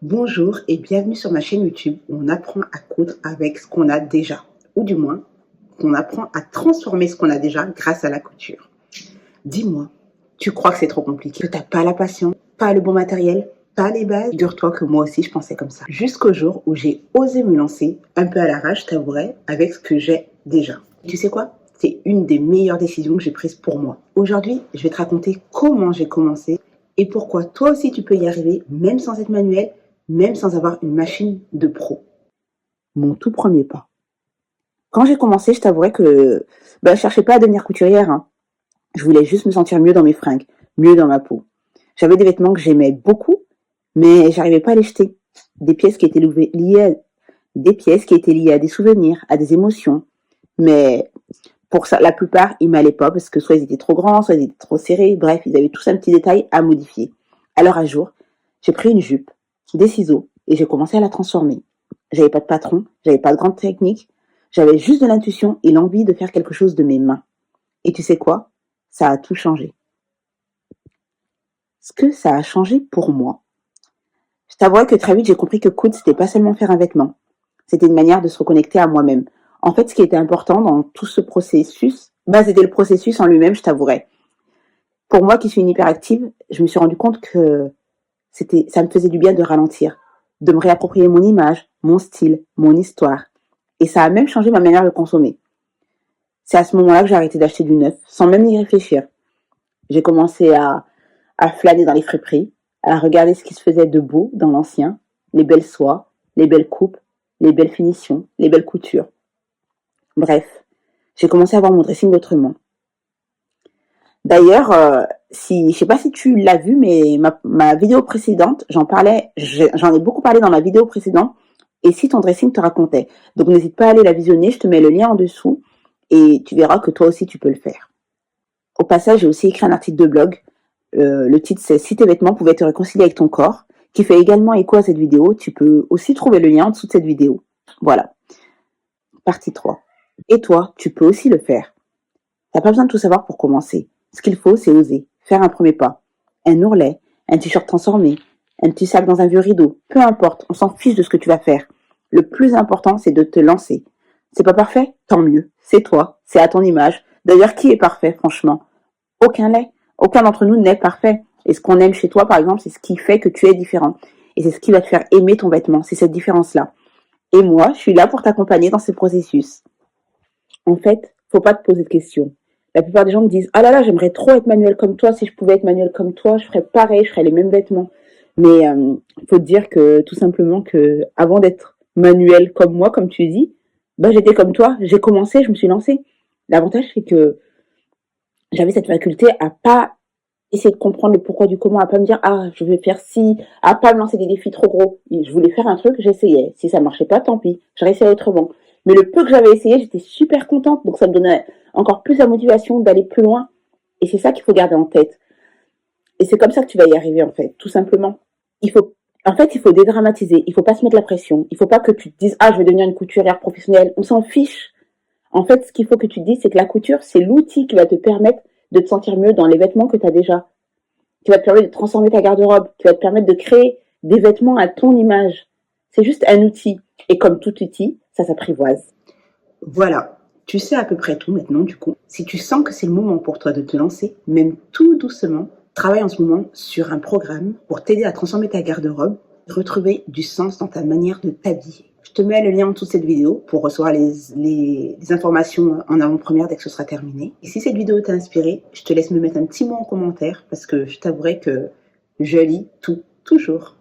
Bonjour et bienvenue sur ma chaîne YouTube où on apprend à coudre avec ce qu'on a déjà, ou du moins, on apprend à transformer ce qu'on a déjà grâce à la couture. Dis-moi, tu crois que c'est trop compliqué, que t'as pas la patience, pas le bon matériel, pas les bases? Figure-toi que moi aussi je pensais comme ça. Jusqu'au jour où j'ai osé me lancer, un peu à l'arrache, t'avouerai, avec ce que j'ai déjà. Tu sais quoi? C'est une des meilleures décisions que j'ai prises pour moi. Aujourd'hui, je vais te raconter comment j'ai commencé et pourquoi toi aussi tu peux y arriver, même sans être manuel, même sans avoir une machine de pro. Mon tout premier pas. Quand j'ai commencé, je t'avouerai que je cherchais pas à devenir couturière, hein. Je voulais juste me sentir mieux dans mes fringues, mieux dans ma peau. J'avais des vêtements que j'aimais beaucoup, mais j'arrivais pas à les jeter. Des pièces qui étaient des pièces qui étaient liées à des souvenirs, à des émotions. Mais pour ça, la plupart, ils m'allaient pas parce que soit ils étaient trop grands, soit ils étaient trop serrés. Bref, ils avaient tous un petit détail à modifier. Alors un jour, j'ai pris une jupe, des ciseaux et j'ai commencé à la transformer. J'avais pas de patron, j'avais pas de grande technique, j'avais juste de l'intuition et l'envie de faire quelque chose de mes mains. Et tu sais quoi? Ça a tout changé. Ce que ça a changé pour moi. Je t'avoue que très vite, j'ai compris que coudre, c'était pas seulement faire un vêtement. C'était une manière de se reconnecter à moi-même. En fait, ce qui était important dans tout ce processus, c'était le processus en lui-même, je t'avouerai. Pour moi, qui suis une hyperactive, je me suis rendu compte que ça me faisait du bien de ralentir, de me réapproprier mon image, mon style, mon histoire. Et ça a même changé ma manière de consommer. C'est à ce moment-là que j'ai arrêté d'acheter du neuf, sans même y réfléchir. J'ai commencé à flâner dans les friperies, à regarder ce qui se faisait de beau dans l'ancien, les belles soies, les belles coupes, les belles finitions, les belles coutures. Bref, j'ai commencé à voir mon dressing autrement. D'ailleurs, je sais pas si tu l'as vu, mais ma vidéo précédente, j'en ai beaucoup parlé dans ma vidéo précédente, et si ton dressing te racontait. Donc n'hésite pas à aller la visionner, je te mets le lien en dessous, et tu verras que toi aussi tu peux le faire. Au passage, j'ai aussi écrit un article de blog, le titre c'est Si tes vêtements pouvaient te réconcilier avec ton corps, qui fait également écho à cette vidéo, tu peux aussi trouver le lien en dessous de cette vidéo. Voilà, partie 3. Et toi, tu peux aussi le faire. T'as pas besoin de tout savoir pour commencer. Ce qu'il faut, c'est oser, faire un premier pas. Un ourlet, un t-shirt transformé, un petit sac dans un vieux rideau. Peu importe, on s'en fiche de ce que tu vas faire. Le plus important, c'est de te lancer. C'est pas parfait? Tant mieux. C'est toi, c'est à ton image. D'ailleurs, qui est parfait, franchement? Aucun l'est. Aucun d'entre nous n'est parfait. Et ce qu'on aime chez toi, par exemple, c'est ce qui fait que tu es différent. Et c'est ce qui va te faire aimer ton vêtement. C'est cette différence-là. Et moi, je suis là pour t'accompagner dans ce processus. En fait, faut pas te poser de questions. La plupart des gens me disent « Ah là là, j'aimerais trop être manuel comme toi. Si je pouvais être manuel comme toi, je ferais pareil, je ferais les mêmes vêtements. » Mais faut te dire que tout simplement que avant d'être manuel comme moi, comme tu dis, j'étais comme toi. J'ai commencé, je me suis lancée. L'avantage, c'est que j'avais cette faculté à pas essayer de comprendre le pourquoi du comment, à pas me dire « Ah, je vais faire ci », à pas me lancer des défis trop gros. Je voulais faire un truc, j'essayais. Si ça marchait pas, tant pis. Je réessayais autrement. Mais le peu que j'avais essayé, j'étais super contente. Donc ça me donnait encore plus la motivation d'aller plus loin. Et c'est ça qu'il faut garder en tête. Et c'est comme ça que tu vas y arriver, en fait, tout simplement. Il faut dédramatiser. Il faut pas se mettre la pression. Il faut pas que tu te dises « Ah, je vais devenir une couturière professionnelle ». On s'en fiche. En fait, ce qu'il faut que tu te dises, c'est que la couture, c'est l'outil qui va te permettre de te sentir mieux dans les vêtements que tu as déjà. Qui va te permettre de transformer ta garde-robe. Qui va te permettre de créer des vêtements à ton image. C'est juste un outil. Et comme tout outil, ça s'apprivoise. Voilà, tu sais à peu près tout maintenant du coup. Si tu sens que c'est le moment pour toi de te lancer, même tout doucement, travaille en ce moment sur un programme pour t'aider à transformer ta garde-robe, retrouver du sens dans ta manière de t'habiller. Je te mets le lien en dessous de cette vidéo pour recevoir les informations en avant-première dès que ce sera terminé. Et si cette vidéo t'a inspiré, je te laisse me mettre un petit mot en commentaire parce que je t'avouerai que je lis tout, toujours.